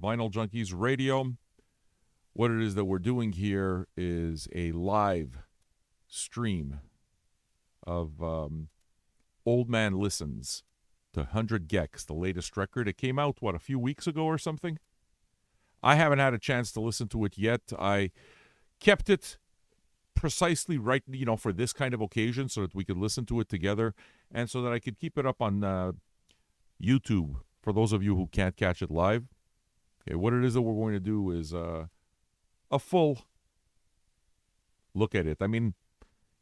Vinyl Junkies Radio. What it is that we're doing here is a live stream of Old Man Listens to 100 Gecs, the latest record. It came out, a few weeks ago or something? I haven't had a chance to listen to it yet. I kept it precisely right, for this kind of occasion so that we could listen to it together and so that I could keep it up on YouTube for those of you who can't catch it live. Okay, what it is that we're going to do is a full look at it. I mean,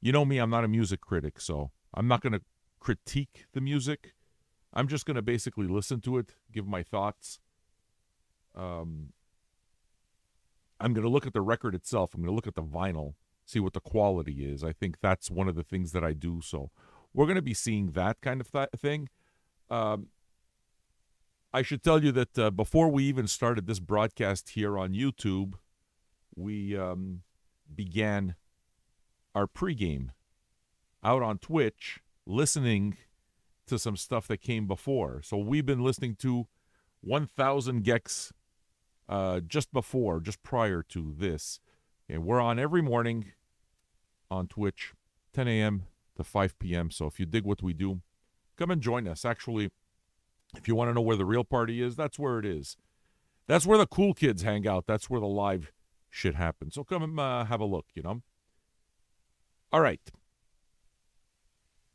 you know me, I'm not a music critic, so I'm not going to critique the music. I'm just going to basically listen to it, give my thoughts. I'm going to look at the record itself. I'm going to look at the vinyl, see what the quality is. I think that's one of the things that I do. So we're going to be seeing that kind of thing. I should tell you that before we even started this broadcast here on YouTube, we began our pregame out on Twitch, listening to some stuff that came before. So we've been listening to 1,000 Gecs just prior to this. And we're on every morning on Twitch, 10 a.m. to 5 p.m. So if you dig what we do, come and join us. Actually, if you want to know where the real party is, that's where it is. That's where the cool kids hang out. That's where the live shit happens. So come and have a look, All right.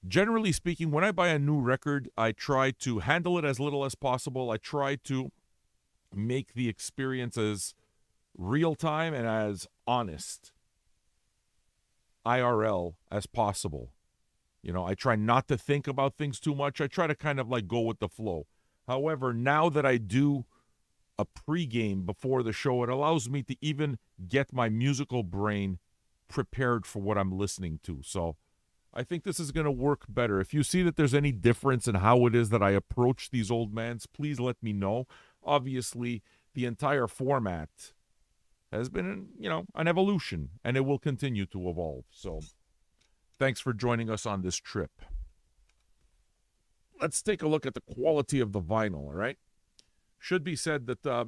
Generally speaking, when I buy a new record, I try to handle it as little as possible. I try to make the experience as real-time and as honest, IRL, as possible. I try not to think about things too much. I try to kind of go with the flow. However, now that I do a pregame before the show, it allows me to even get my musical brain prepared for what I'm listening to. So I think this is going to work better. If you see that there's any difference in how it is that I approach these old mans, please let me know. Obviously, the entire format has been, an evolution, and it will continue to evolve. So thanks for joining us on this trip. Let's take a look at the quality of the vinyl, all right? Should be said that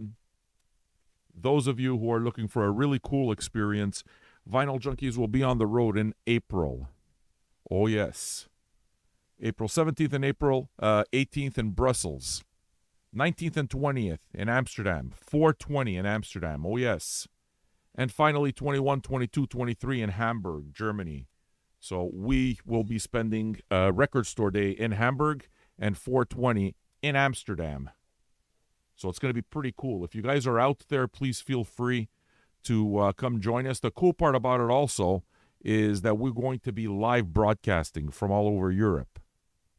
those of you who are looking for a really cool experience, Vinyl Junkies will be on the road in April. Oh, yes. April 17th and April 18th in Brussels. 19th and 20th in Amsterdam. 420 in Amsterdam. Oh, yes. And finally, 21, 22, 23 in Hamburg, Germany. So we will be spending Record Store Day in Hamburg and 420 in Amsterdam. So it's going to be pretty cool. If you guys are out there, please feel free to come join us. The cool part about it also is that we're going to be live broadcasting from all over Europe.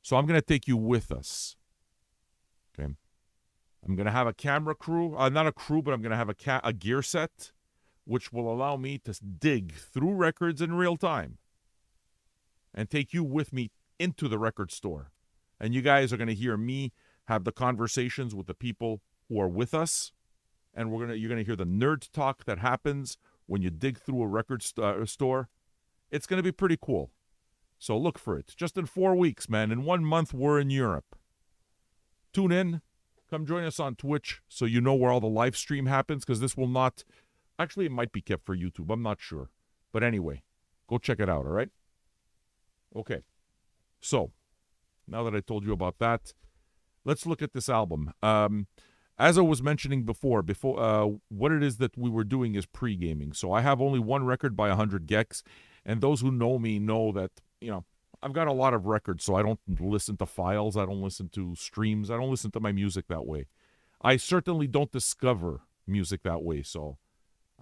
So I'm going to take you with us. Okay. I'm going to have a camera crew. Not a crew, but I'm going to have a gear set, which will allow me to dig through records in real time and take you with me into the record store. And you guys are going to hear me have the conversations with the people who are with us. And you're going to hear the nerd talk that happens when you dig through a record store. It's going to be pretty cool. So look for it. Just in 4 weeks, man. In 1 month, we're in Europe. Tune in. Come join us on Twitch so you know where all the live stream happens, because this will not... Actually, it might be kept for YouTube. I'm not sure. But anyway, go check it out, all right? Okay. So, now that I told you about that, let's look at this album. As I was mentioning before, what it is that we were doing is pre-gaming. So I have only one record by 100 Gecs, and those who know me know that, I've got a lot of records, so I don't listen to files, I don't listen to streams, I don't listen to my music that way. I certainly don't discover music that way, so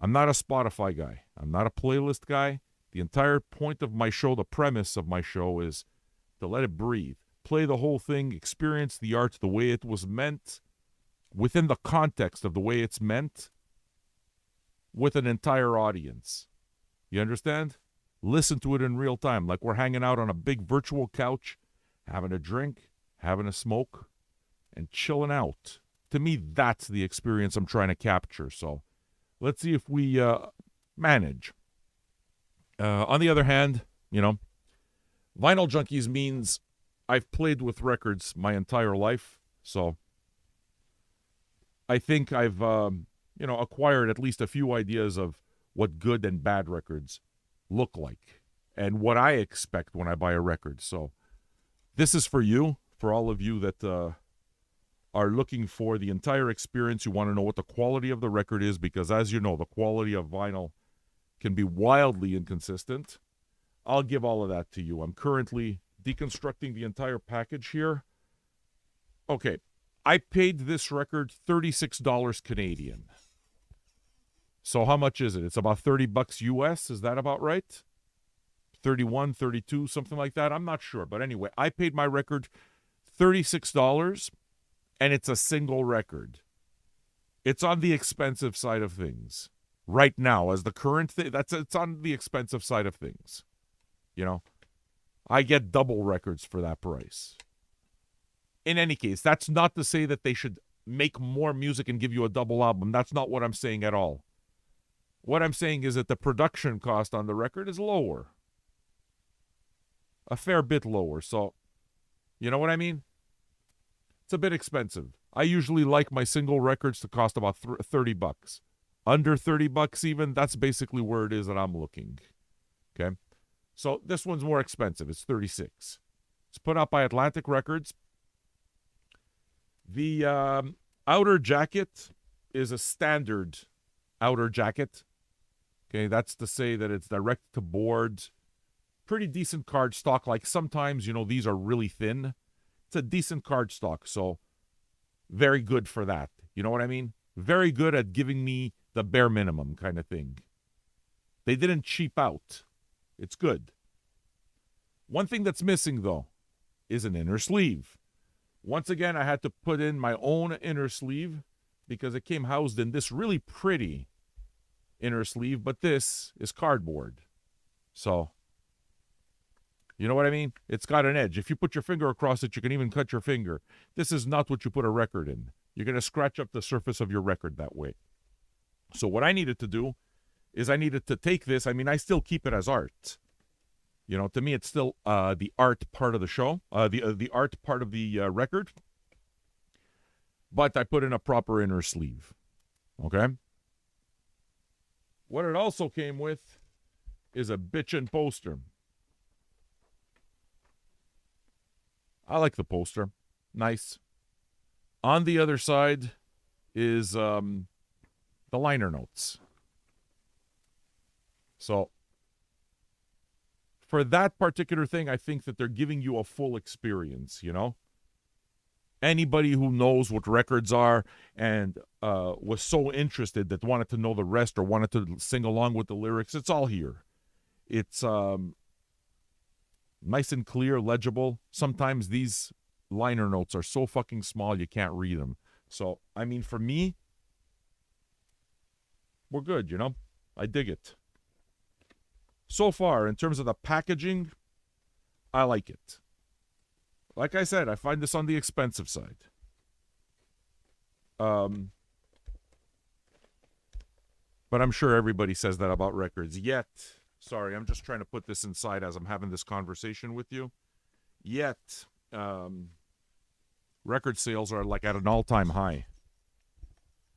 I'm not a Spotify guy. I'm not a playlist guy. The entire point of my show, the premise of my show, is to let it breathe. Play the whole thing, experience the art the way it was meant, within the context of the way it's meant, with an entire audience. You understand? Listen to it in real time, like we're hanging out on a big virtual couch, having a drink, having a smoke, and chilling out. To me, that's the experience I'm trying to capture. So let's see if we manage. On the other hand, Vinyl Junkies means I've played with records my entire life. So I think I've, acquired at least a few ideas of what good and bad records look like and what I expect when I buy a record. So this is for you, for all of you that are looking for the entire experience. You want to know what the quality of the record is, because as you know, the quality of vinyl can be wildly inconsistent. I'll give all of that to you. I'm currently deconstructing the entire package here. Okay, I paid this record $36 Canadian. So how much is it? It's about $30 US. Is that about right? 31, 32, something like that. I'm not sure. But anyway, I paid my record $36, and it's a single record. It's on the expensive side of things. Right now, as the current thing, it's on the expensive side of things. You know, I get double records for that price. In any case, that's not to say that they should make more music and give you a double album. That's not what I'm saying at all. What I'm saying is that the production cost on the record is lower. A fair bit lower. So, you know what I mean? It's a bit expensive. I usually like my single records to cost about $30. Under $30 even, that's basically where it is that I'm looking. Okay? So this one's more expensive. It's $36. It's put out by Atlantic Records. The outer jacket is a standard outer jacket. Okay, that's to say that it's direct to board. Pretty decent card stock. Like sometimes, these are really thin. It's a decent card stock, so very good for that. You know what I mean? Very good at giving me the bare minimum kind of thing. They didn't cheap out. It's good. One thing that's missing, though, is an inner sleeve. Once again, I had to put in my own inner sleeve because it came housed in this really pretty inner sleeve, but this is cardboard. So, you know what I mean? It's got an edge. If you put your finger across it, you can even cut your finger. This is not what you put a record in. You're going to scratch up the surface of your record that way. So what I needed to do is I needed to take this. I mean, I still keep it as art. To me, it's still the art part of the show, the art part of the record. But I put in a proper inner sleeve. Okay? What it also came with is a bitchin' poster. I like the poster. Nice. On the other side is the liner notes. So, for that particular thing, I think that they're giving you a full experience, Anybody who knows what records are and was so interested that wanted to know the rest or wanted to sing along with the lyrics, it's all here. It's nice and clear, legible. Sometimes these liner notes are so fucking small you can't read them. So, I mean, for me, we're good, I dig it. So far, in terms of the packaging, I like it. Like I said, I find this on the expensive side. But I'm sure everybody says that about records. Yet, sorry, I'm just trying to put this inside as I'm having this conversation with you. Yet, record sales are like at an all-time high.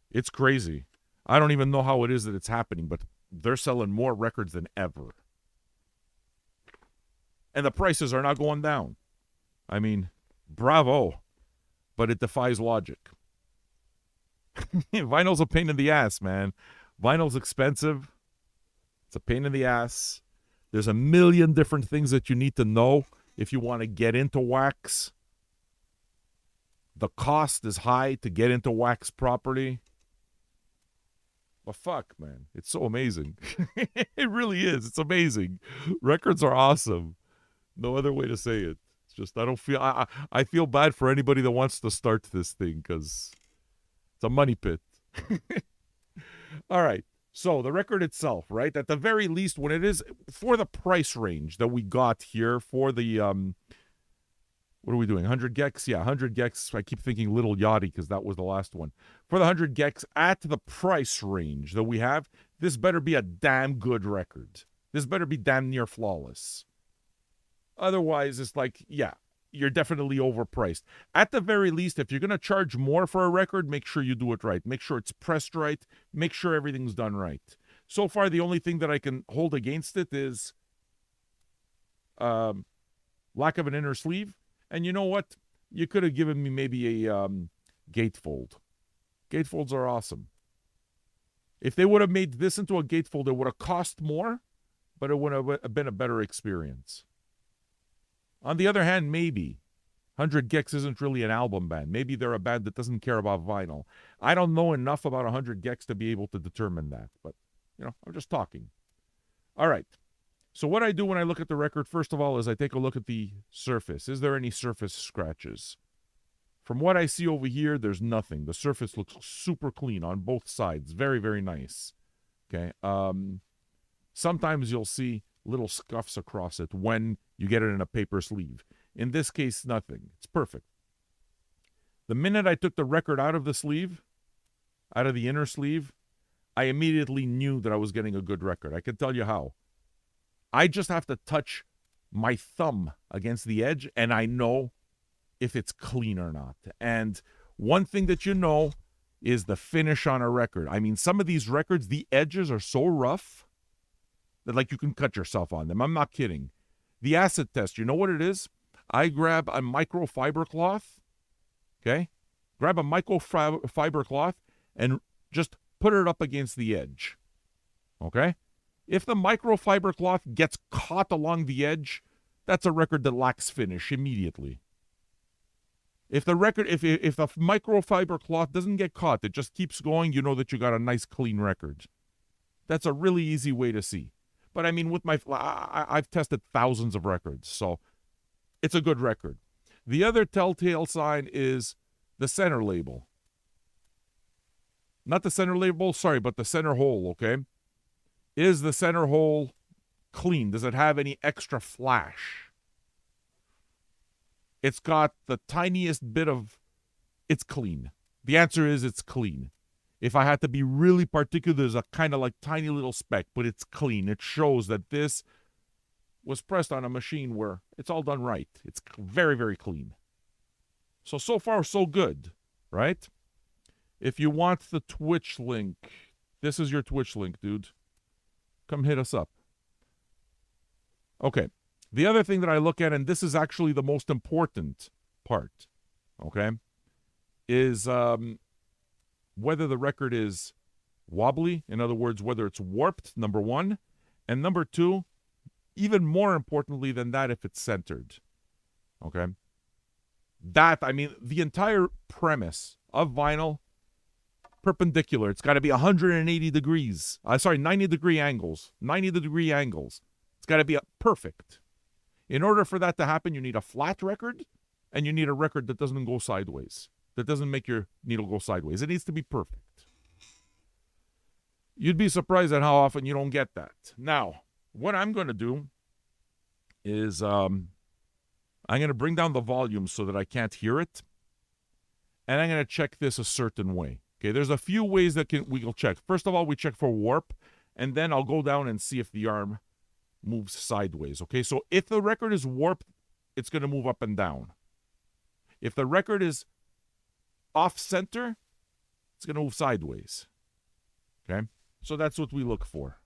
It's crazy. I don't even know how it is that it's happening, but they're selling more records than ever. And the prices are not going down. I mean, bravo. But it defies logic. Vinyl's a pain in the ass, man. Vinyl's expensive. It's a pain in the ass. There's a million different things that you need to know if you want to get into wax. The cost is high to get into wax properly. But fuck, man. It's so amazing. It really is. It's amazing. Records are awesome. No other way to say it. It's just, I feel bad for anybody that wants to start this thing because it's a money pit. All right. So the record itself, right? At the very least, when it is for the price range that we got here for the, what are we doing? 100 Gecs? Yeah, 100 Gecs. I keep thinking Little Yachty because that was the last one. For the 100 Gecs at the price range that we have, this better be a damn good record. This better be damn near flawless. Otherwise, it's like, yeah, you're definitely overpriced. At the very least, if you're going to charge more for a record, make sure you do it right. Make sure it's pressed right. Make sure everything's done right. So far, the only thing that I can hold against it is lack of an inner sleeve. And you know what? You could have given me maybe a gatefold. Gatefolds are awesome. If they would have made this into a gatefold, it would have cost more, but it would have been a better experience. On the other hand, maybe 100 Gecs isn't really an album band. Maybe they're a band that doesn't care about vinyl. I don't know enough about 100 Gecs to be able to determine that, but, you know, I'm just talking. All right. So what I do when I look at the record, first of all, is I take a look at the surface. Is there any surface scratches? From what I see over here, there's nothing. The surface looks super clean on both sides. Very, very nice. Okay. Sometimes you'll see little scuffs across it when you get it in a paper sleeve. In this case, nothing. It's perfect. The minute I took the record out of the sleeve, out of the inner sleeve, I immediately knew that I was getting a good record. I can tell you how. I just have to touch my thumb against the edge, and I know if it's clean or not. And one thing that you know is the finish on a record. I mean, some of these records, the edges are so rough that, like, you can cut yourself on them. I'm not kidding. The acid test, you know what it is? I grab a microfiber cloth, okay? Grab a microfiber cloth and just put it up against the edge, okay? If the microfiber cloth gets caught along the edge, that's a record that lacks finish immediately. If the record, if the microfiber cloth doesn't get caught, it just keeps going, you know that you got a nice clean record. That's a really easy way to see. But I mean, with I've tested thousands of records, so it's a good record. The other telltale sign is the center label. Not the center label, sorry, but the center hole, okay? Is the center hole clean? Does it have any extra flash? It's got the tiniest bit of... It's clean. The answer is it's clean. If I had to be really particular, there's a kind of like tiny little speck, but it's clean. It shows that this was pressed on a machine where it's all done right. It's very, very clean. So far, so good, right? If you want the Twitch link, this is your Twitch link, dude. Come hit us up. Okay. The other thing that I look at, and this is actually the most important part, okay, is whether the record is wobbly. In other words, whether it's warped, number one. And number two, even more importantly than that, if it's centered. Okay? That, I mean, the entire premise of vinyl, perpendicular. It's got to be 180 degrees. 90-degree angles. 90-degree angles. It's got to be perfect. In order for that to happen, you need a flat record, and you need a record that doesn't go sideways. That doesn't make your needle go sideways. It needs to be perfect. You'd be surprised at how often you don't get that. Now, what I'm going to do is I'm going to bring down the volume so that I can't hear it, and I'm going to check this a certain way. Okay, there's a few ways that we will check. First of all, we check for warp, and then I'll go down and see if the arm moves sideways. Okay, so if the record is warped, it's going to move up and down. If the record is off-center, it's going to move sideways. Okay, so that's what we look for.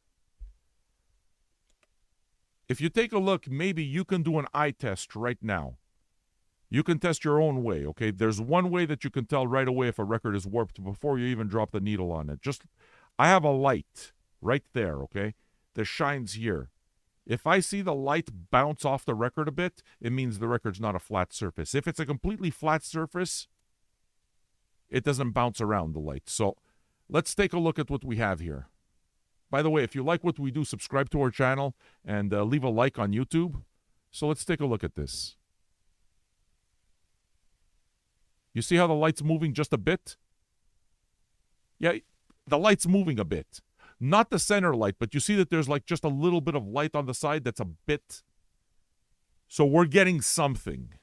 If you take a look, maybe you can do an eye test right now. You can test your own way, okay? There's one way that you can tell right away if a record is warped before you even drop the needle on it. I have a light right there, okay, that shines here. If I see the light bounce off the record a bit, it means the record's not a flat surface. If it's a completely flat surface, it doesn't bounce around the light. So let's take a look at what we have here. By the way, if you like what we do, subscribe to our channel and leave a like on YouTube. So let's take a look at this. You see how the light's moving just a bit? Yeah, the light's moving a bit. Not the center light, but you see that there's like just a little bit of light on the side that's a bit. So we're getting something.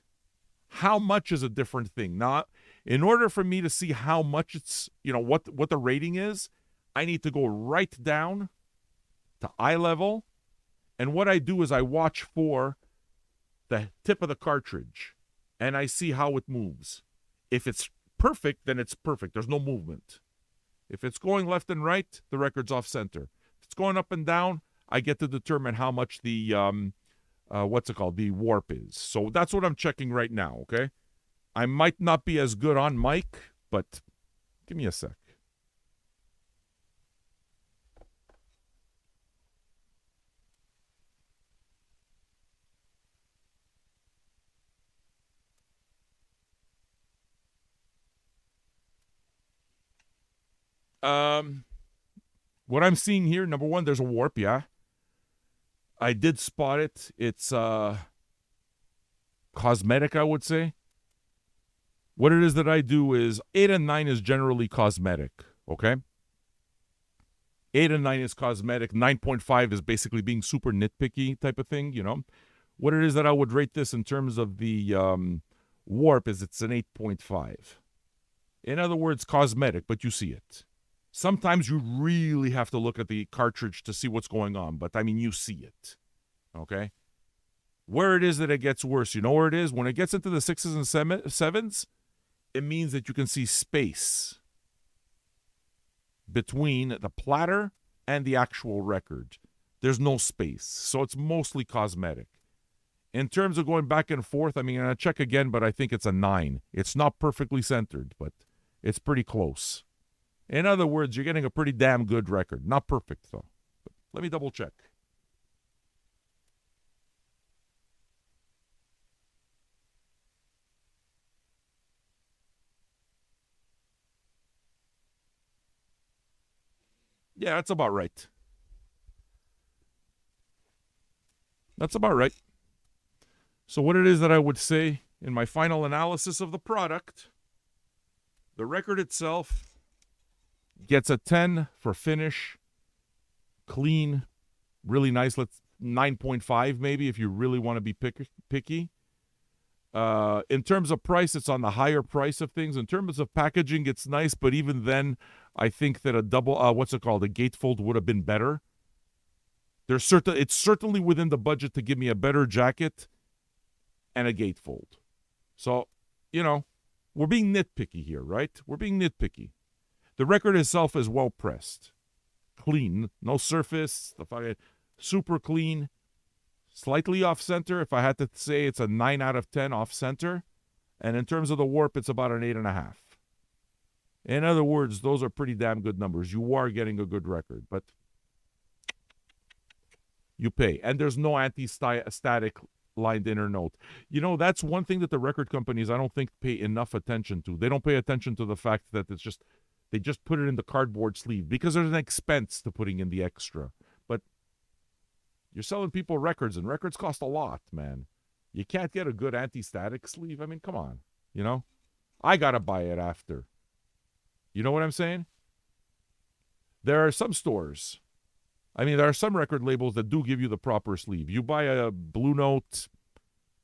How much is a different thing. Now, in order for me to see how much it's, you know, what the rating is, I need to go right down to eye level. And what I do is I watch for the tip of the cartridge. and I see how it moves. If it's perfect, then it's perfect. There's no movement. If it's going left and right, the record's off center. If it's going up and down, I get to determine how much the the warp is. So that's what I'm checking right now, okay? I might not be as good on mic, but give me a sec. What I'm seeing here, number one, there's a warp, yeah. I did spot it. It's cosmetic, I would say. What it is that I do is 8 and 9 is generally cosmetic, okay? 8 and 9 is cosmetic. 9.5 is basically being super nitpicky type of thing, you know? What it is that I would rate this in terms of the warp is it's an 8.5. In other words, cosmetic, but you see it. Sometimes you really have to look at the cartridge to see what's going on, but I mean, you see it, okay? Where it is that it gets worse, you know where it is? When it gets into the 6s and 7s, it means that you can see space between the platter and the actual record. There's no space, so it's mostly cosmetic. In terms of going back and forth, I mean, I'll check again, but I think it's a 9. It's not perfectly centered, but it's pretty close. In other words, you're getting a pretty damn good record. Not perfect, though. But let me double check. Yeah, that's about right. That's about right. So what it is that I would say in my final analysis of the product, the record itself gets a 10 for finish, clean, really nice. Let's 9.5 maybe if you really want to be picky. In terms of price, it's on the higher price of things. In terms of packaging, it's nice, but even then, I think that a double, a gatefold would have been better. It's certainly within the budget to give me a better jacket and a gatefold. So, you know, we're being nitpicky here, right? We're being nitpicky. The record itself is well pressed, clean, no surface, super clean, slightly off center. If I had to say, it's a 9 out of 10 off center, and in terms of the warp, it's about an 8.5. In other words, those are pretty damn good numbers. You are getting a good record, but you pay, and there's no anti-static lined inner note. You know, that's one thing that the record companies I don't think pay enough attention to. They don't pay attention to the fact that they just put it in the cardboard sleeve because there's an expense to putting in the extra. But you're selling people records, and records cost a lot, man. You can't get a good anti-static sleeve. I mean, come on, you know? I got to buy it after. You know what I'm saying? There are some stores. I mean, there are some record labels that do give you the proper sleeve. You buy a Blue Note,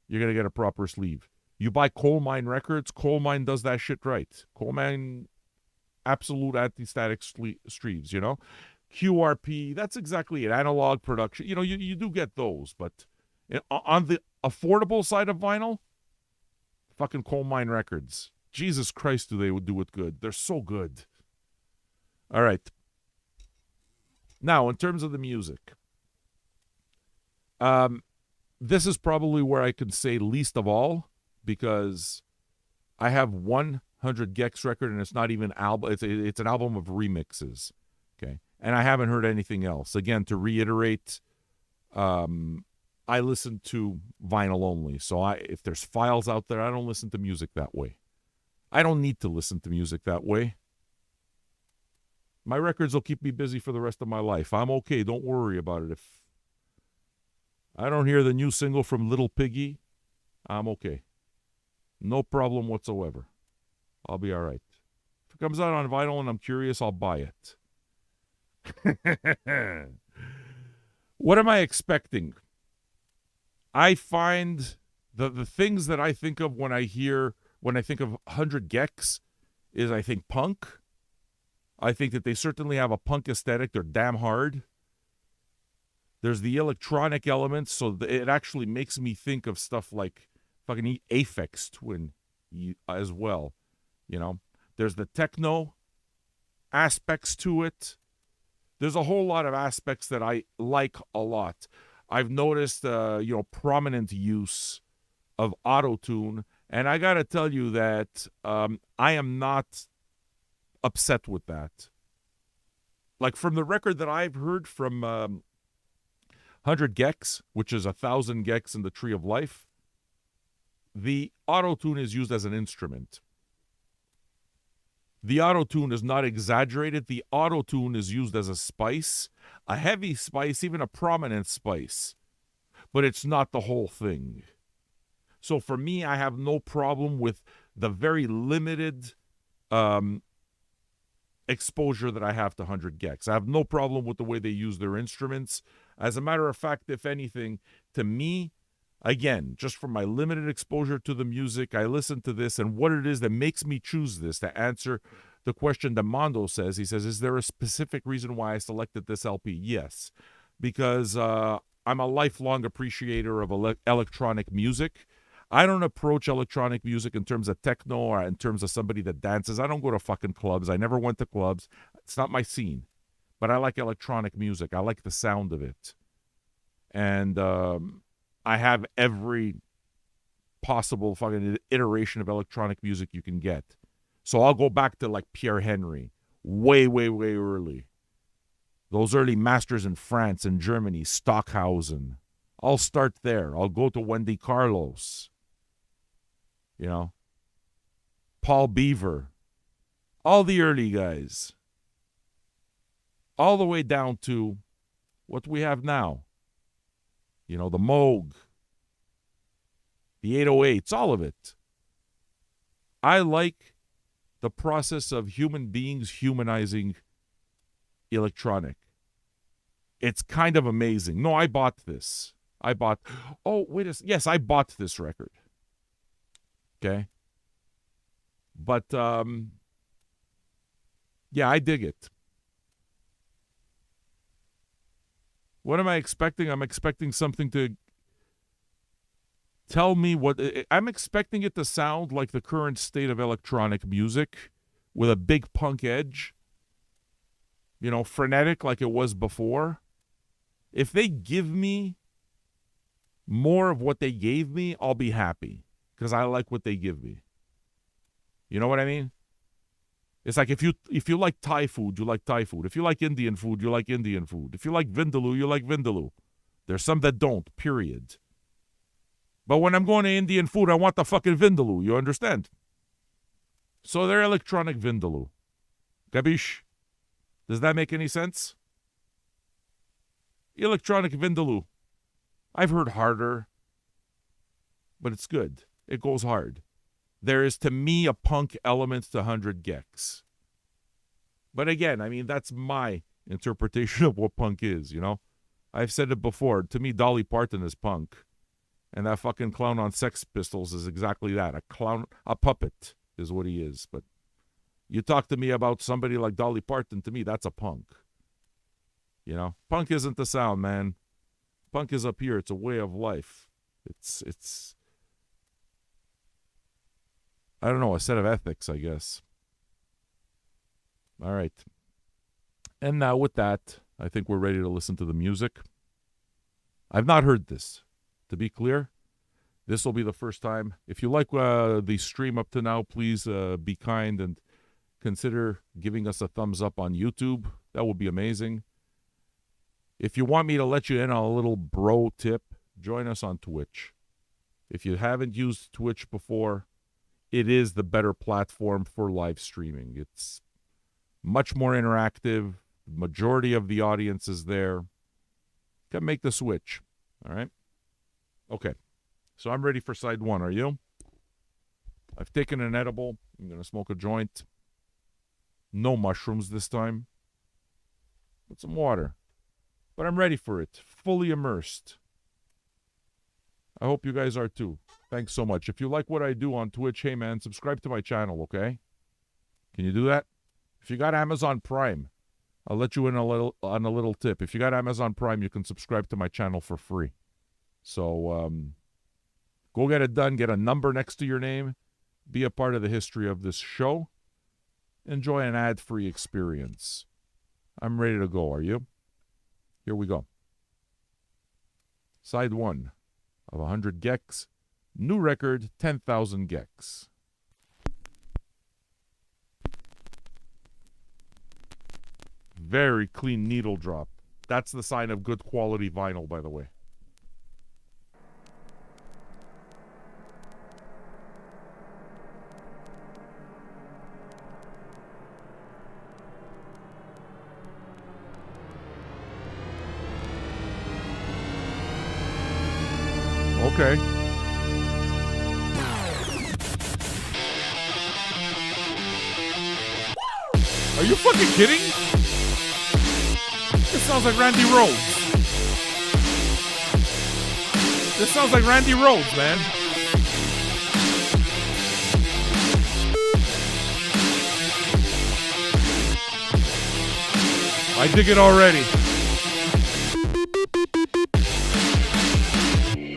you're going to get a proper sleeve. You buy Coal Mine Records, Coal Mine does that shit right. Coal Mine, absolute anti-static sleeves, you know? QRP, that's exactly it. Analog production. You know, you do get those, but on the affordable side of vinyl, fucking Coal Mine Records. Jesus Christ, do they do it good. They're so good. All right. Now, in terms of the music, this is probably where I can say least of all, because I have 100 Gecs record, and it's not even album. It's an album of remixes, okay? And I haven't heard anything else. Again, to reiterate, I listen to vinyl only. So if there's files out there, I don't listen to music that way. I don't need to listen to music that way. My records will keep me busy for the rest of my life. I'm okay. Don't worry about it. If I don't hear the new single from Little Piggy, I'm okay. No problem whatsoever. I'll be all right. If it comes out on vinyl and I'm curious, I'll buy it. What am I expecting? I find the things that I think of when I think of 100 Gecs is I think punk. I think that they certainly have a punk aesthetic. They're damn hard. There's the electronic elements, so it actually makes me think of stuff like fucking Aphex Twin as well. You know, there's the techno aspects to it. There's a whole lot of aspects that I like a lot. I've noticed, prominent use of auto-tune, and I got to tell you that I am not upset with that. Like, from the record that I've heard from 100 Gecs, which is 1,000 Gecs in the Tree of Life, the auto-tune is used as an instrument. The auto-tune is not exaggerated. The auto-tune is used as a spice, a heavy spice, even a prominent spice. But it's not the whole thing. So for me, I have no problem with the very limited exposure that I have to 100 Gecs. I have no problem with the way they use their instruments. As a matter of fact, if anything, to me, again, just from my limited exposure to the music, I listen to this, and what it is that makes me choose this to answer the question that Mondo says. He says, is there a specific reason why I selected this LP? Yes, because I'm a lifelong appreciator of electronic music. I don't approach electronic music in terms of techno or in terms of somebody that dances. I don't go to fucking clubs. I never went to clubs. It's not my scene. But I like electronic music. I like the sound of it. And I have every possible fucking iteration of electronic music you can get. So I'll go back to like Pierre Henry, way, way, way early. Those early masters in France and Germany, Stockhausen. I'll start there. I'll go to Wendy Carlos. You know, Paul Beaver. All the early guys. All the way down to what we have now. You know, the Moog, the 808s, all of it. I like the process of human beings humanizing electronic. It's kind of amazing. No, I bought this. I bought this record. Okay? But, yeah, I dig it. What am I expecting? I'm expecting something to tell me what... I'm expecting it to sound like the current state of electronic music with a big punk edge. You know, frenetic like it was before. If they give me more of what they gave me, I'll be happy. Because I like what they give me. You know what I mean? It's like if you like Thai food, you like Thai food. If you like Indian food, you like Indian food. If you like Vindaloo, you like Vindaloo. There's some that don't, period. But when I'm going to Indian food, I want the fucking Vindaloo, you understand? So they're electronic Vindaloo. Gabish? Does that make any sense? Electronic Vindaloo. I've heard harder, but it's good. It goes hard. There is, to me, a punk element to 100 Gecs. But again, I mean, that's my interpretation of what punk is, you know? I've said it before. To me, Dolly Parton is punk. And that fucking clown on Sex Pistols is exactly that. A clown, a puppet is what he is. But you talk to me about somebody like Dolly Parton, to me, that's a punk. You know? Punk isn't the sound, man. Punk is up here. It's a way of life. It's I don't know, a set of ethics, I guess. All right. And now with that, I think we're ready to listen to the music. I've not heard this. To be clear, this will be the first time. If you like the stream up to now, please be kind and consider giving us a thumbs up on YouTube. That would be amazing. If you want me to let you in on a little bro tip, join us on Twitch. If you haven't used Twitch before, it is the better platform for live streaming. It's much more interactive. The majority of the audience is there. Can make the switch. All right? Okay. So I'm ready for side one. Are you? I've taken an edible. I'm going to smoke a joint. No mushrooms this time. With some water. But I'm ready for it. Fully immersed. I hope you guys are too. Thanks so much. If you like what I do on Twitch, hey man, subscribe to my channel, okay? Can you do that? If you got Amazon Prime, I'll let you in on a little tip. If you got Amazon Prime, you can subscribe to my channel for free. So, Go get it done. Get a number next to your name. Be a part of the history of this show. Enjoy an ad-free experience. I'm ready to go. Are you? Here we go. Side 1 of 100 Gecs. New record, 10,000 Gecs. Very clean needle drop. That's the sign of good quality vinyl, by the way. Okay. Are you fucking kidding? This sounds like Randy Rhoads. This sounds like Randy Rhoads, man. I dig it already.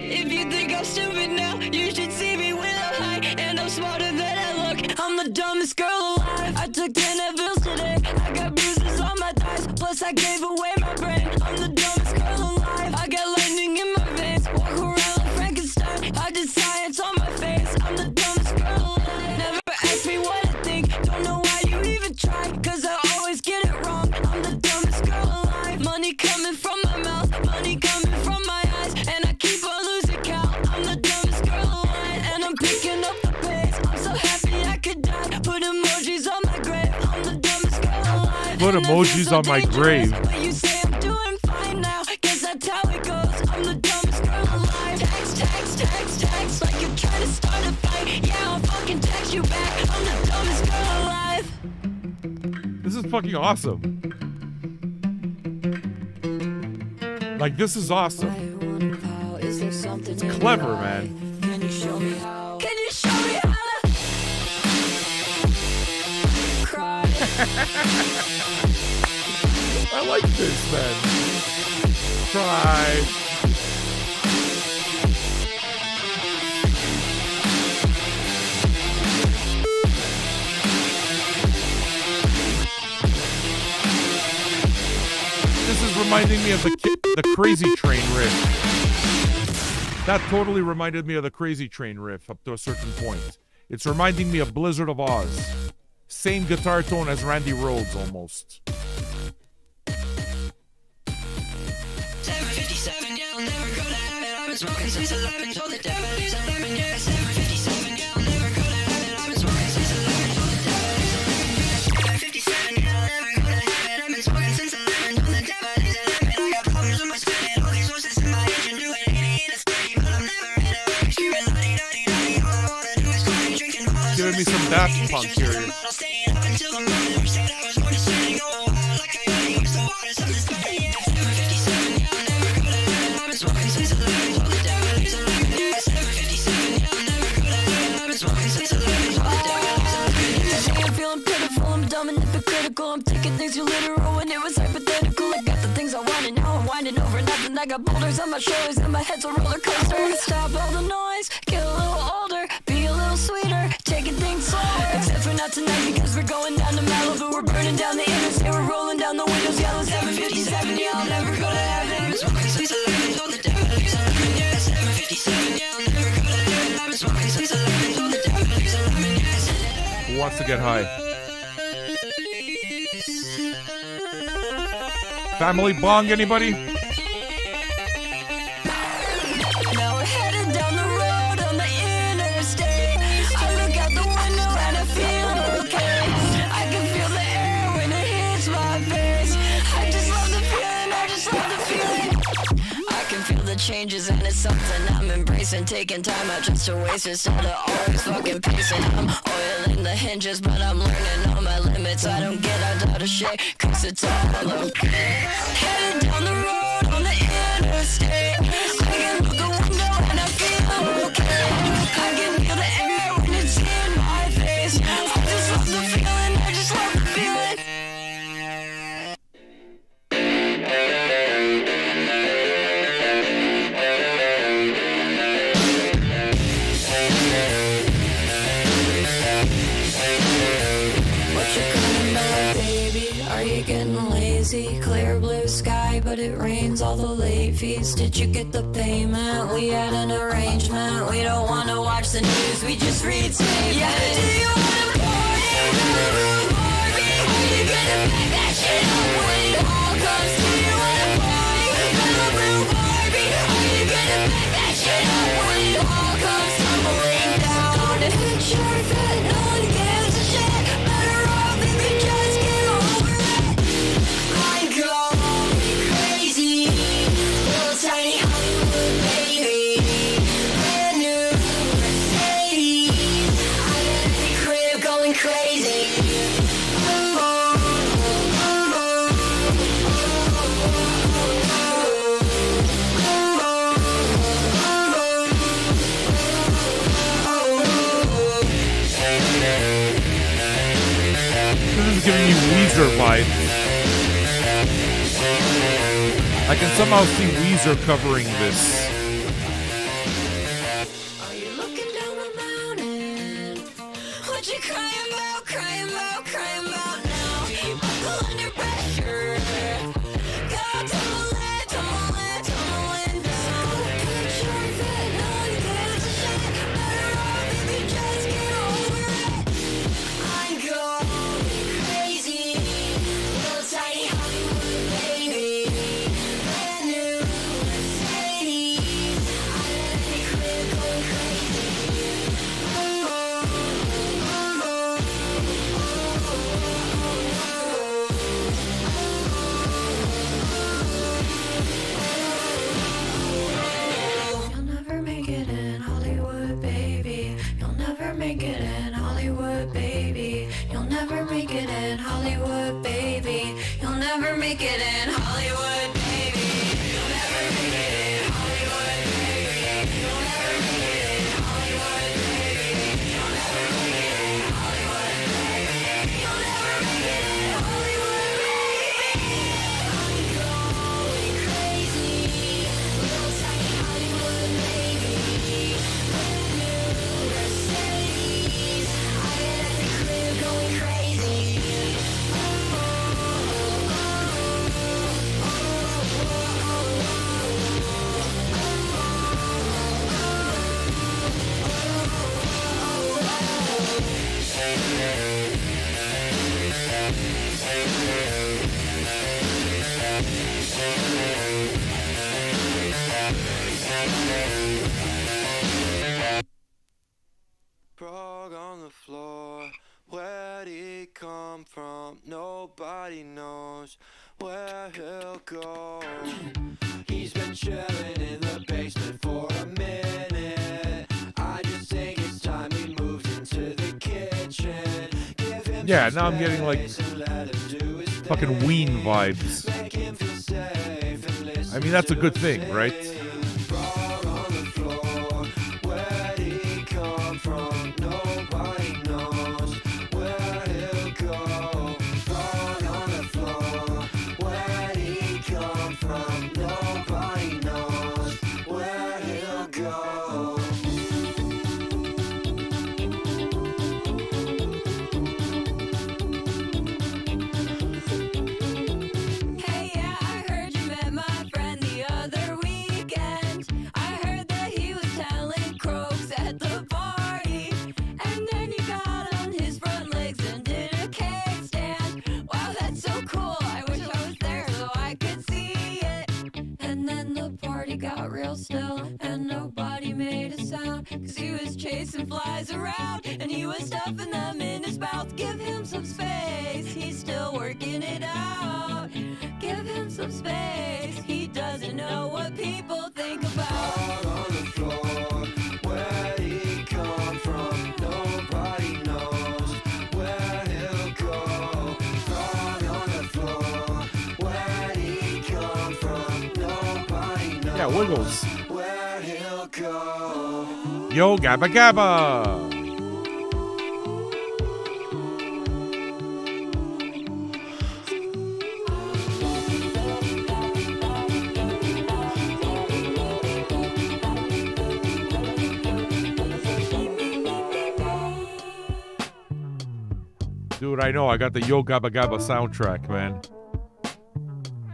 If you think I'm stupid now, you should see me when I'm high. And I'm smarter than I look. I'm the dumbest girl alive. I took 10 pills today. I got bruises on my thighs. Plus I gave away my brain. I'm the dumbest girl alive. I got lightning in my veins. Walk around like Frankenstein. I did science on my face. I'm the dumbest girl alive. Never ask me what I think. Don't know why you even try. Cause I always get it wrong. I'm the dumbest girl alive. Money coming from my mouth. Money coming from my eyes. And I keep on losing count. I'm the dumbest girl alive. And I'm picking up the pace. I'm so happy I could die. Put emojis on my grave. I'm the dumbest girl alive. Put emojis on my grave. But you say I'm doing fine now. Guess that's how it goes. I'm the dumbest girl alive. Text. Like you're trying to start a fight. Yeah, I'll fucking text you back. I'm the dumbest girl alive. This is fucking awesome. Like, this is awesome. It's clever, man. Can you show me how? Can you show me how to cry? I like this, man. Try. This is reminding me of the Crazy Train riff. That totally reminded me of the Crazy Train riff up to a certain point. It's reminding me of Blizzard of Oz. Same guitar tone as Randy Rhoads, almost. 757, yeah, I'll never go to heaven. I've been smoking since 11, told the devil he's 11, yeah. 757, yeah, I'll never go to heaven. I've been smoking since 11, told the devil he's 11, yeah. 757, yeah, I'll never go to heaven. I've been smoking since 11, told the devil he's 11. I got problems with my spinning, all these horses in my engine doing 80 in a steady, but I'm never in a hurry. Screaming la-di-da-di-da-di, all I wanna do is party, drinking water. Giving me some Daft Punk here. Staying up until the morning, never said I was going to say go wild like coyote with the waters of this body, yeah. 757, yeah, I'll never go to heaven. I've been smoking since 11, told the devil he's 11, yeah. 757, yeah, I'll never go to heaven. I've been smoking since 11, told the devil he's 11, yeah. Say I'm feeling pitiful, I'm dumb and hypocritical. I'm taking things too literal when it was hypothetical. I got the things I wanted, now I'm winding over nothing. I got boulders on my shoulders and my head's a roller coaster. Stop all the noise, get a little older, be a little sweeter, taking things slower. Except for not tonight because we're going down to Malibu. We're burning down the interstate, we're rolling down the windows. Yellow 757, yeah, I'll never go to heaven. I've been smoking since 11, told the devil he's 11, yeah. 757, yeah, I'll never go to heaven. I've been smoking since 11, told the devil he's 11, yeah. Who wants to get high? Family bong, anybody? Now we're headed down the road on the interstate. I look out the window and I feel okay. I can feel the air when it hits my face. I just love the feeling, I just love the feeling. I can feel the changes and it's something I'm embracing. Taking time out just to waste instead of always fucking pacing. I'm oiling the hinges but I'm learning all my limits. I don't get out of shape cause it's all okay. Headed down the road on the interstate. I can look the window and I feel okay. I can feel the air when it's in my face. I just love the feeling, I just love the feeling. see clear blue sky, but it rains all the late fees. Did you get the payment? We had an arrangement. We don't wanna watch the news, we just read statements. Yeah, do you wanna party? Barbie, are you gonna back that shit up when it all comes? Do you wanna party? Barbie, are you gonna back that shit up when it all comes tumbling down? Hit your fit, no one gives a shit. Better off if you just get over it. I'm going crazy, little tiny Hollywood baby. Brand new Mercedes, I'm in the crib going crazy. This is giving you Weezer vibes. I can somehow see Weezer covering this. Are you looking down the mountain? What you crying about, crying about, crying about now? You buckle under pressure. Go tumbling, tumbling, tumbling down. Picture fit, no one gives a shit. Better off if you just get over it. I'm going crazy, little tiny Hollywood baby. Brand new Mercedes, I'm in the crib going You'll never make it in Hollywood, baby. You'll never make it in Hollywood, baby. You'll never make it in Hollywood, baby. You'll never make it in Hollywood, baby. You'll never make it in Hollywood, baby. You'll never make it in Hollywood, baby. You'll never make it in Hollywood, baby. You'll never make it in Hollywood, baby. I'm going crazy, little tiny Hollywood baby. Brand new Mercedes, I'm in the crib going crazy. Frog on the floor, where'd he come from? Nobody knows where he'll go. He's been chilling in the basement for a minute. I just think it's time he moves into the kitchen. Give him Yeah, some now I'm getting like space and let him do his fucking Ween thing. vibes. Make him feel safe and listen I mean, that's a to good thing, right? Frog on the floor, where'd he come from? Nobody knows where he'll go. Frog on the floor, where'd he come from? Nobody knows where he'll go. Hey, yeah, I heard you met my friend the other weekend. I heard that he was telling croaks at the party. And then you got on his front legs and did a cake stand. Wow, that's so cool. I wish I was there so I could see it. And then the party got real still and nobody made a sound. 'Cause he was chasing flies around and he was stuffing them in his mouth. Give him some space, he's still working it out. Give him some space, he doesn't know what people think about. Frog on the floor, where'd he come from? Nobody knows where he'll go. Frog on the floor, where'd he come from? Nobody knows Yeah, Wiggles. where he'll go. Yo, Gabba Gabba. Dude, I know. I got the Yo Gabba Gabba soundtrack, man.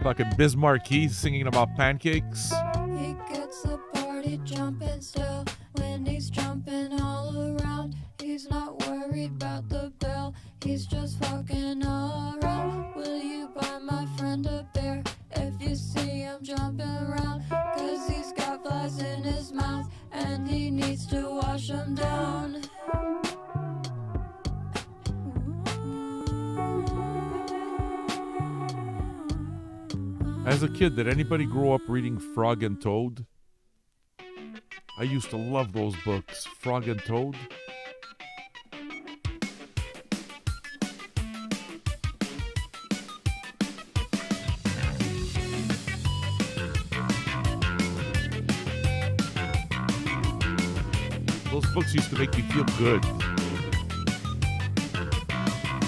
Fucking Bismarck Keith singing about pancakes. He gets the party jumping still when he's jumping all around. He's not worried about the bell, he's just fucking around. Will you buy my friend a beer if you see him jumping around? Cause he's got flies in his mouth and he needs to wash them down. As a kid, did anybody grow up reading Frog and Toad? I used to love those books, Frog and Toad. Those books used to make me feel good.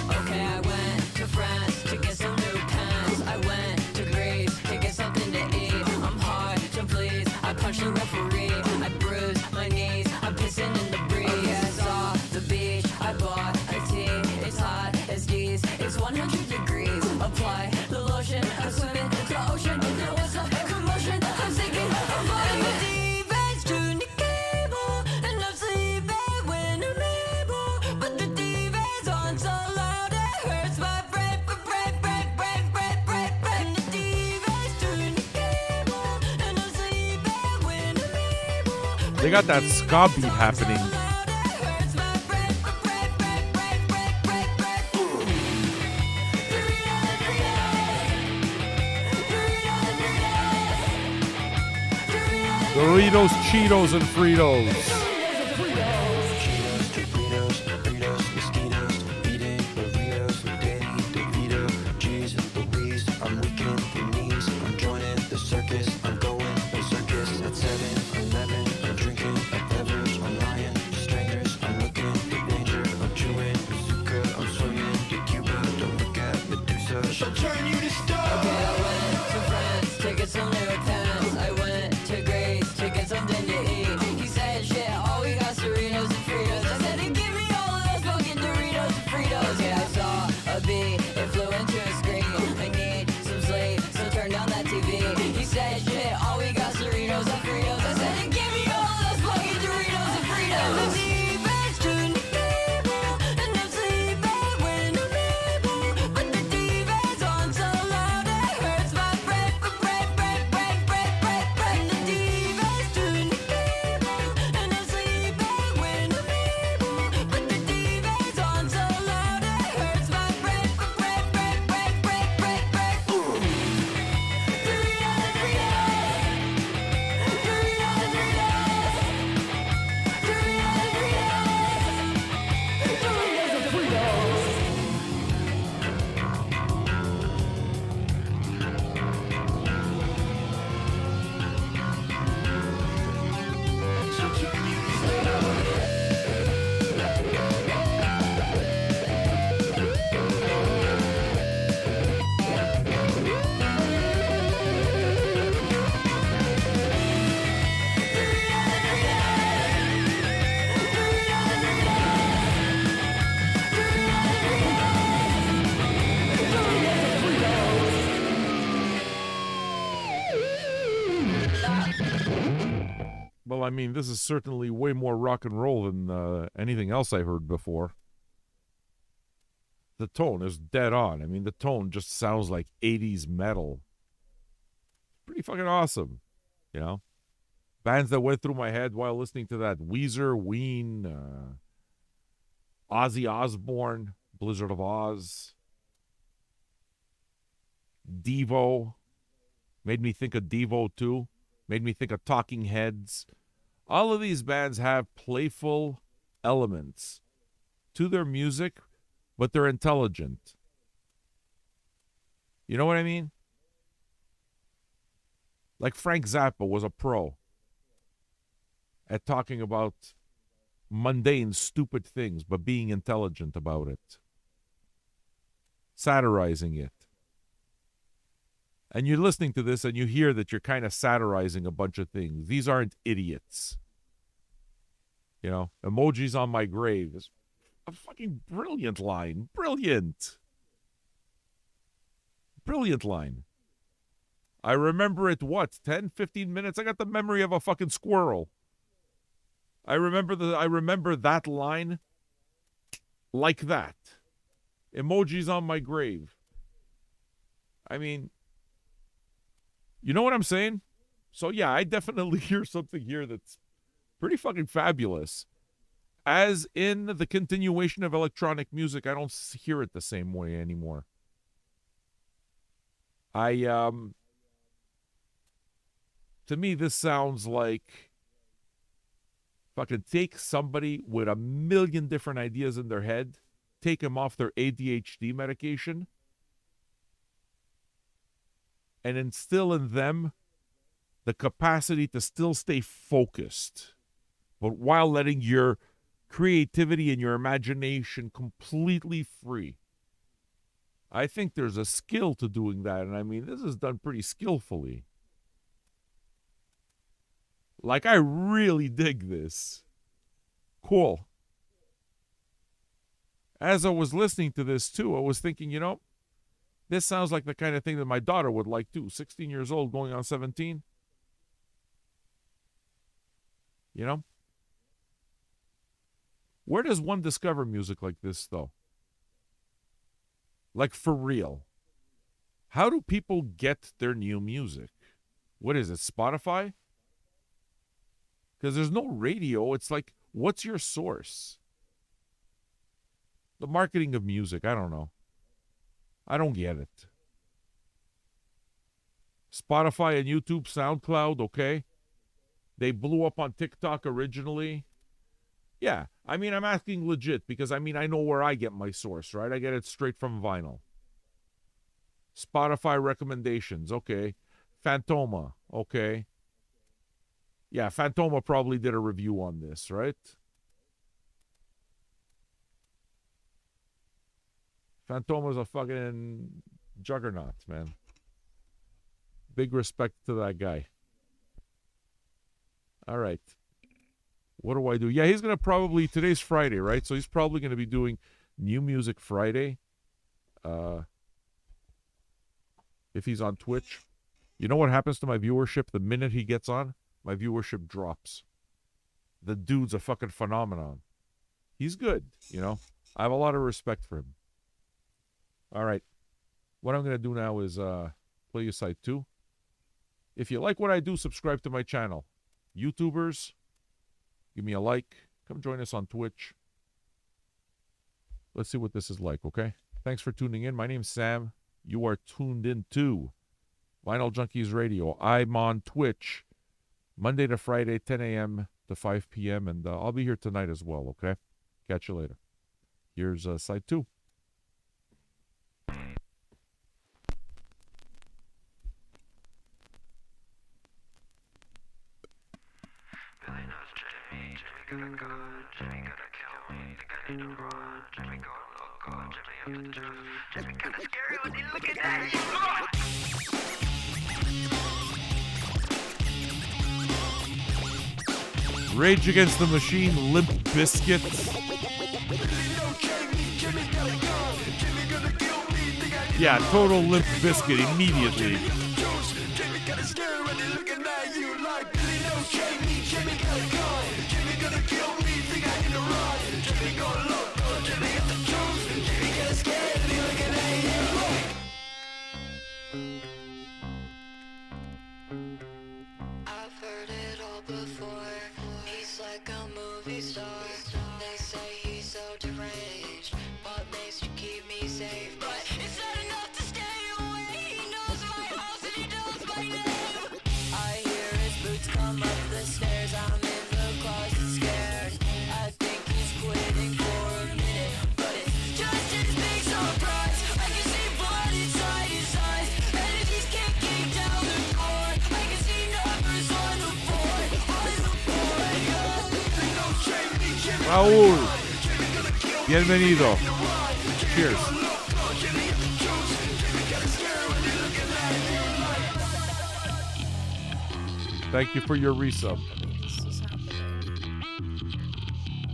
Okay, I went to France to get some new pants. I went to Greece to get something to eat. I'm hard to please. I punched the referee. I bruised my knees. I'm pissing in the breeze. I saw the beach. I bought a tea. It's hot as D's. It's 100 degrees. Apply the lotion. I'm swimming the ocean. There was a commotion. I'm sinking. I'm falling with defense to the cable. And I'm sleeping when I'm able. But the TV's on so loud it hurts my brain. And the TV's turning the cable. And I'm sleeping when I'm able. They got that ska beat happening. Doritos, Cheetos, and Fritos. Cheetos, Doritos, burritos, mosquitoes, eating burritos with Danny DeVito. Jeez Louise, I'm weak in the knees. I'm joining the circus, I'm going to circus at 7-Eleven. I'm drinking a beverage, I'm lying to strangers. I'm looking at danger, I'm chewing bazooka. I'm swimming to Cuba, don't look at Medusa. She'll turn you to stone. Okay, I went to France to get some new pants. I went to Greece to get something to eat. He said, shit, all we got Doritos and Fritos. I said, give me all of those fucking Doritos and Fritos. Yeah, I saw a bee, it flew into a screen. I need some sleep, so turn down that TV. He said, shit, all we got Doritos and Fritos. I said, give me all of those fucking Doritos and Fritos. And the TV's turned the cable, and I'm sleeping when I'm able. But the TV's on so loud it hurts my brain. And the TV's turned the cable, and I'm sleeping when I'm able. But the TV's on so loud it hurts my brain. Well, I mean, this is certainly way more rock and roll than anything else I heard before. The tone is dead on. I mean, the tone just sounds like 80s metal. Pretty fucking awesome, you know? Bands that went through my head while listening to that: Weezer, Ween, Ozzy Osbourne, Blizzard of Oz, Devo. Made me think of Devo, too. Made me think of Talking Heads. All of these bands have playful elements to their music, but they're intelligent. You know what I mean? Like Frank Zappa was a pro at talking about mundane, stupid things, but being intelligent about it. Satirizing it. And you're listening to this and you hear that you're kind of satirizing a bunch of things. These aren't idiots. You know, emojis on my grave is a fucking brilliant line. Brilliant. Brilliant line. I remember it, 10, 15 minutes? I got the memory of a fucking squirrel. I remember that line like that. Emojis on my grave. I mean, you know what I'm saying? So yeah, I definitely hear something here that's pretty fucking fabulous. As in the continuation of electronic music, I don't hear it the same way anymore. To me, this sounds like fucking take somebody with a million different ideas in their head, take them off their ADHD medication, and instill in them the capacity to still stay focused, but while letting your creativity and your imagination completely free. I think there's a skill to doing that, and I mean, this is done pretty skillfully. Like, I really dig this. Cool. As I was listening to this, too, I was thinking, you know, this sounds like the kind of thing that my daughter would like, too. 16 years old, going on 17. You know? Where does one discover music like this, though? Like, for real. How do people get their new music? What is it, Spotify? Because there's no radio. It's like, what's your source? The marketing of music, I don't know. I don't get it. Spotify and YouTube, SoundCloud, okay. They blew up on TikTok originally. Yeah, I mean, I'm asking legit because, I mean, I know where I get my source, right? I get it straight from vinyl. Spotify recommendations, okay. Fantoma, okay. Yeah, Fantoma probably did a review on this, right? Fantoma's a fucking juggernaut, man. Big respect to that guy. All right. What do I do? Yeah, he's going to probably, today's Friday, right? So he's probably going to be doing New Music Friday. If he's on Twitch. You know what happens to my viewership the minute he gets on? My viewership drops. The dude's a fucking phenomenon. He's good, you know. I have a lot of respect for him. All right. What I'm going to do now is play you side 2. If you like what I do, subscribe to my channel. YouTubers, give me a like. Come join us on Twitch. Let's see what this is like, okay? Thanks for tuning in. My name's Sam. You are tuned in to Vinyl Junkies Radio. I'm on Twitch Monday to Friday, 10 a.m. to 5 p.m. And I'll be here tonight as well, okay? Catch you later. Here's side 2. Billy knows Jimmy, Jimmy got a gun, Jimmy gotta kill me, think I need to run, Jimmy gonna look good, Jimmy up to the truth, Jimmy kinda scary when you look at that. Rage Against the Machine, Limp Bizkit. Yeah, total Limp Bizkit immediately. I've heard it all before. He's like a movie star. They say he's so deranged. What makes you keep me safe? But it's not enough to stay away. He knows my house and he knows my name. I hear his boots come up the stairs. I'm in the closet scared. I think he's quitting for a minute, but it's just his big surprise. I can see blood inside his eyes, and if he's kicking down the door, I can see numbers on the board. Raúl, bienvenido. Cheers. Thank you for your resub. This is happening.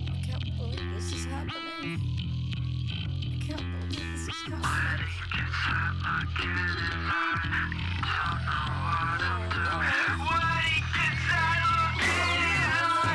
I can't believe this is happening. I can't believe this is happening.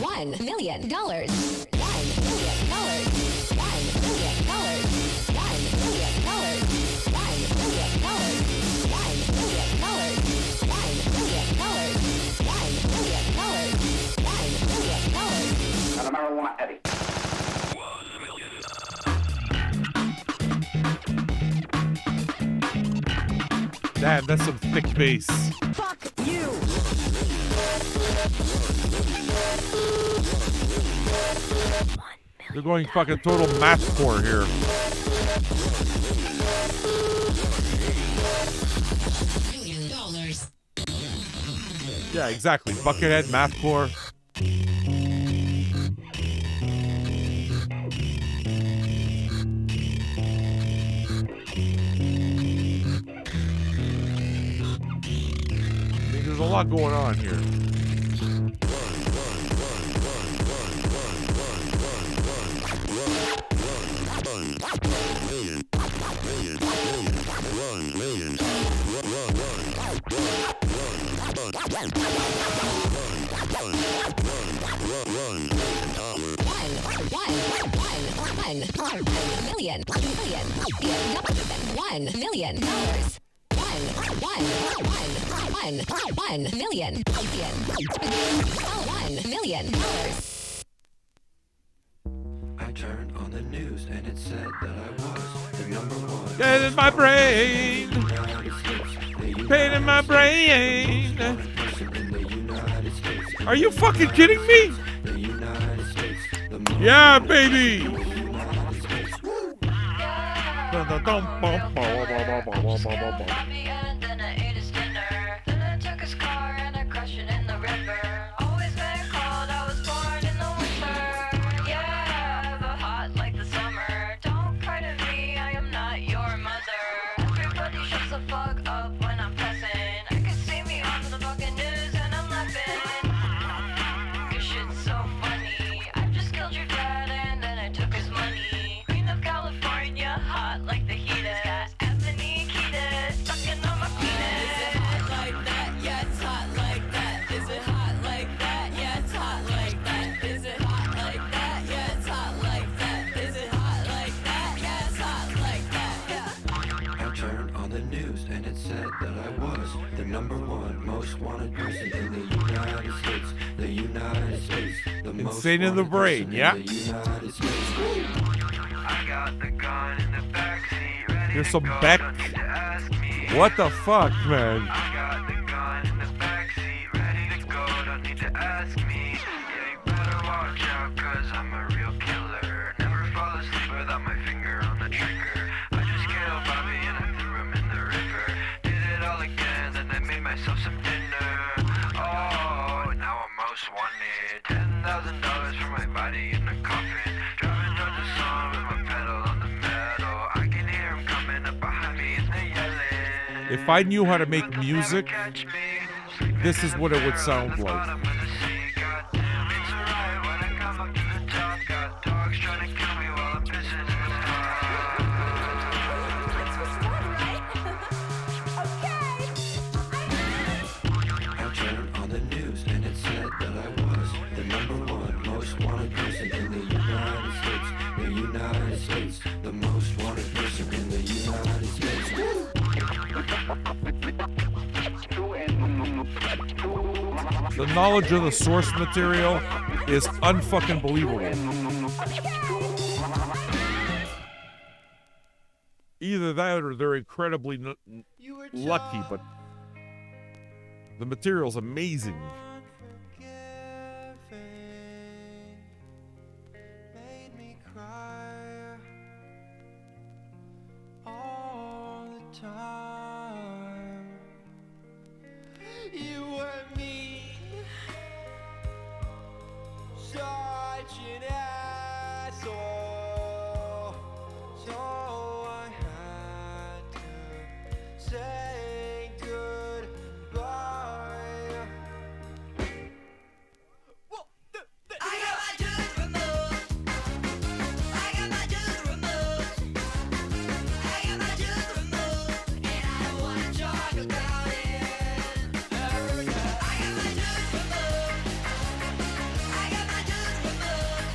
$1 million. Damn, that's some thick bass. Fuck you. They're going fucking total mathcore here. Yeah, exactly. Buckethead, mathcore. I mean, there's a lot going on here. $1 million. I turned on the news and it said that I was the number one. Get in my brain. Pain in my brain. Are you fucking kidding me? Yeah, baby. Insane in the brain, yeah. Here's some Beck. What the fuck, man? If I knew how to make music, this is what it would sound like. The knowledge of the source material is unfucking believable. Either that or they're incredibly lucky, but the material's amazing. Made me cry all the time. You were mean, such an asshole. So I had to say goodbye. I got my tooth removed. I got my tooth removed. I got my tooth removed, and I don't wanna talk about it. I got my tooth removed. I got my tooth removed.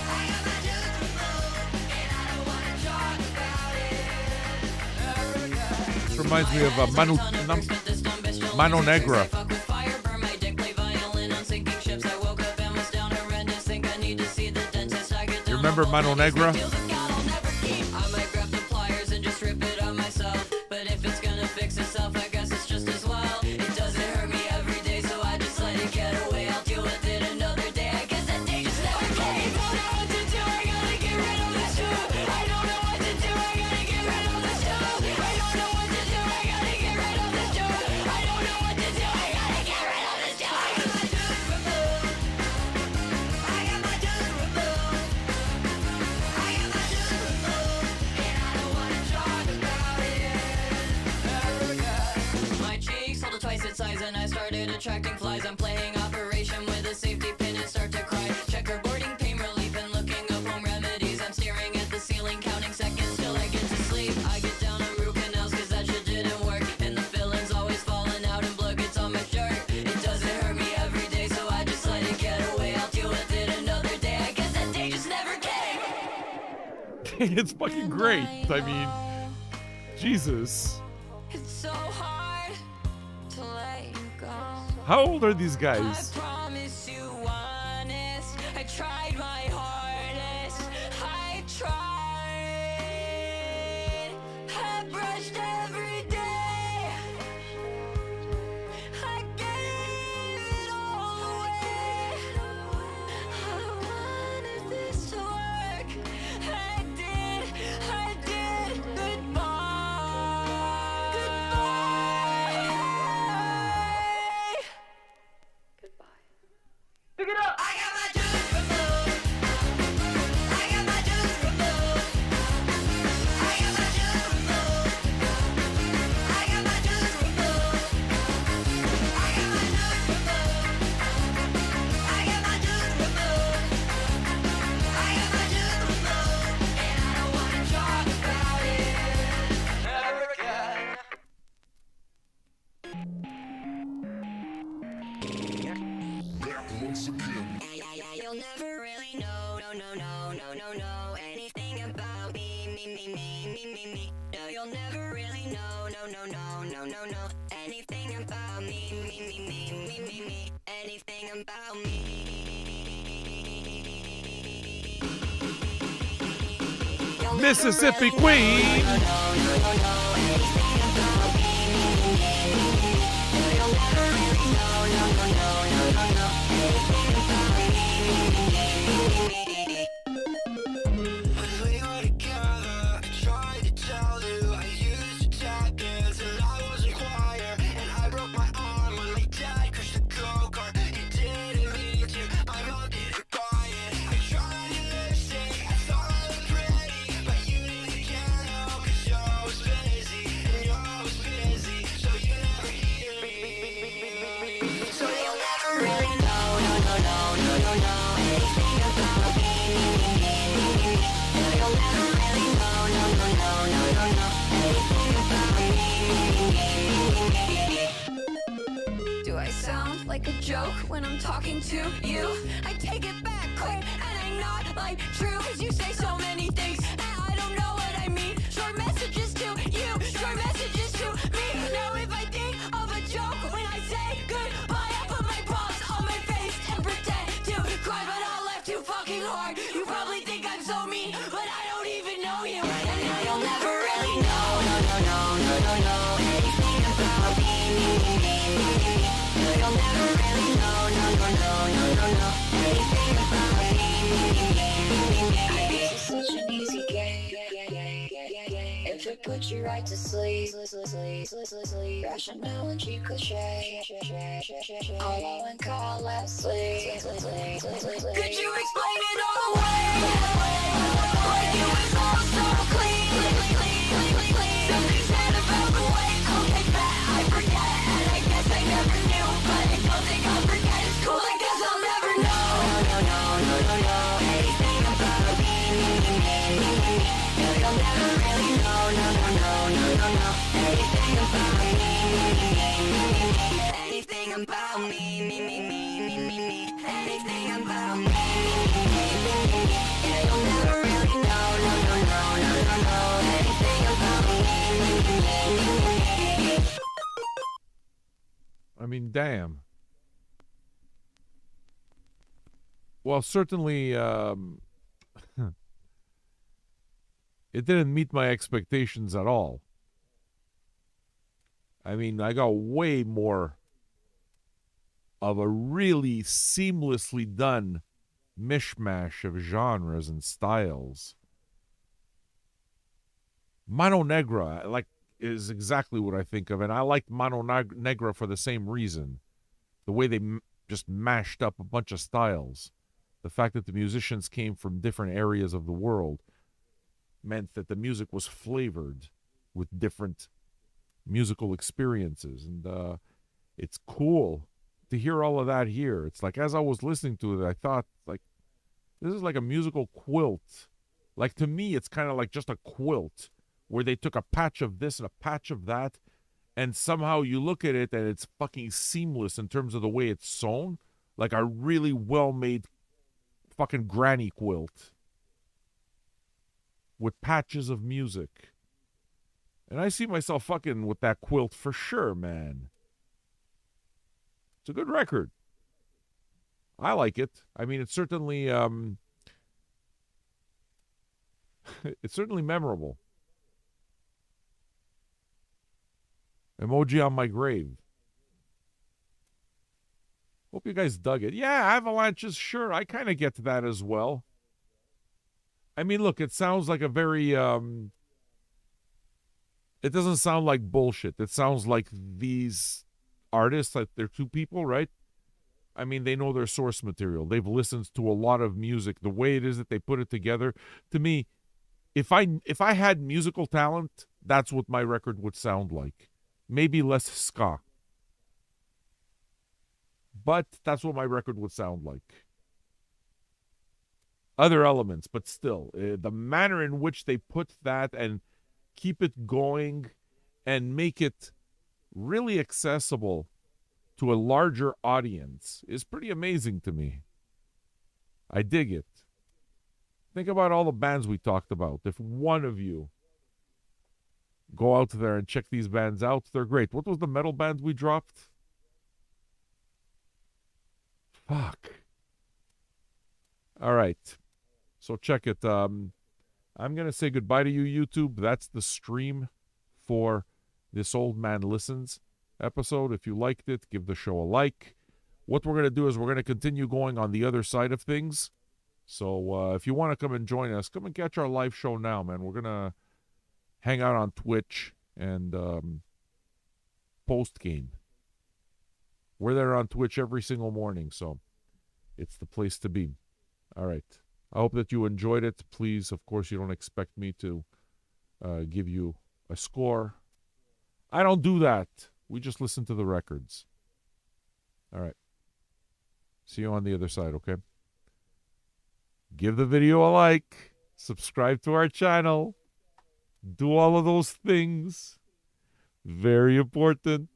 I got my tooth removed, and I don't wanna talk about it. This reminds me of Mano Negra. You remember Mano Negra? I might grab the pliers and just rip it on myself. But if it's gonna fix itself, I guess it's just as well. It doesn't hurt me every day, so I just let it get away. I'll deal with it another day. I guess that day just never came. I don't know what to do, I gotta get rid of this too. I don't know what to do, I gotta get rid of this too. I don't know what to do, I gotta get rid of this too. I don't know what to do, I gotta get rid of this too. I got my tooth removed. I got my tooth removed. I got my tooth removed, and I don't wanna talk about it. My cheeks hold twice its size, and I started attracting flies. I'm playing Operation with a safety pin and start to cry. Checkerboarding pain relief and looking up home remedies. I'm staring at the ceiling, counting seconds till I get to sleep. I get down on root canals, cause that shit didn't work. And the filling's always falling out and blood gets on my shirt. It doesn't hurt me every day, so I just let it get away. I'll deal with it another day. I guess that day just never came. It's fucking great. I mean, Jesus. It's so hard to let you go. How old are these I guys? promise you honest. I tried my hardest. I tried. I brushed every day. I gave it all away. I wanted this to work. I did. Goodbye. Goodbye. I got my tooth removed. I got my tooth removed. I got my tooth removed. I got my tooth removed. I got my tooth removed. I got my tooth removed. I got my tooth removed, and I don't wanna talk about it ever again. You'll never really know, no, anything about me. No, you'll never really know, no, anything about me. Anything about me. You'll never Mississippi really Queen. know, no, anything about me. No, you'll never really know, no, anything about me. When we were together, I tried to tell you I used to tap dance and I wasn't quiet. And I broke my arm when my dad crashed the go-kart. He didn't mean to, my mom didn't buy it. I tried to listen, I thought I was pretty, but you didn't care, no, 'cause you're always busy, and you're always busy, so you never hear me. So you'll never really know, no, anything about me. No, you'll never really know, no, anything about me. Do I sound like a joke when I'm talking to you? I take it back quick and I'm not like true. Cause you say so many things and I don't know what I mean. Short messages to you, short messages to me. Now if I think of a joke when I say goodbye, I put never really know, no, no, no, no, no, no, anything about me. I guess it's such an easy game. If it puts you right to sleep, rationality cliche, hollow and call sleep. Could you explain it all away? Like it was all so clean. Something said about the way I'll take that, I forget, and I guess I never knew, but I don't think I'll forget. It's cool, I guess I'll never know. No, no, no, no, no, anything about me. No, you'll never really know. No, no, no, no, no, no, anything about me. Anything about me, anything about me. Yeah, you'll never really know. No, no, no, no, no, no, anything about me. I mean, damn. Well, certainly, it didn't meet my expectations at all. I mean, I got way more of a really seamlessly done mishmash of genres and styles. Mano Negra, is exactly what I think of, and I liked Mano Negra for the same reason. The way they just mashed up a bunch of styles. The fact that the musicians came from different areas of the world meant that the music was flavored with different musical experiences, and it's cool to hear all of that here. It's like, as I was listening to it, I thought, like, this is like a musical quilt. Like, to me, it's kind of like just a quilt where they took a patch of this and a patch of that, and somehow you look at it and it's fucking seamless in terms of the way it's sewn, like a really well-made fucking granny quilt with patches of music. And I see myself fucking with that quilt for sure, man. It's a good record. I like it. I mean, it's certainly it's certainly memorable. Emoji on my grave. Hope you guys dug it. Yeah, avalanches, sure. I kind of get to that as well. I mean, look, it sounds like a very it doesn't sound like bullshit. It sounds like these artists, like they're two people, right? I mean, they know their source material. They've listened to a lot of music. The way it is that they put it together, to me, if I had musical talent, that's what my record would sound like. Maybe less ska. But that's what my record would sound like. Other elements, but still, the manner in which they put that and keep it going and make it really accessible to a larger audience is pretty amazing to me. I dig it. Think about all the bands we talked about. If one of you go out there and check these bands out, they're great. What was the metal band we dropped? Fuck. All right. So check it. I'm going to say goodbye to you, YouTube. That's the stream for This Old Man Listens episode. If you liked it, give the show a like. What we're going to do is we're going to continue going on the other side of things. So if you want to come and join us, come and catch our live show now, man. We're going to hang out on Twitch and post-game. We're there on Twitch every single morning, so it's the place to be. All right. I hope that you enjoyed it. Please, of course, you don't expect me to give you a score. I don't do that. We just listen to the records. All right. See you on the other side, okay? Give the video a like. Subscribe to our channel. Do all of those things. Very important.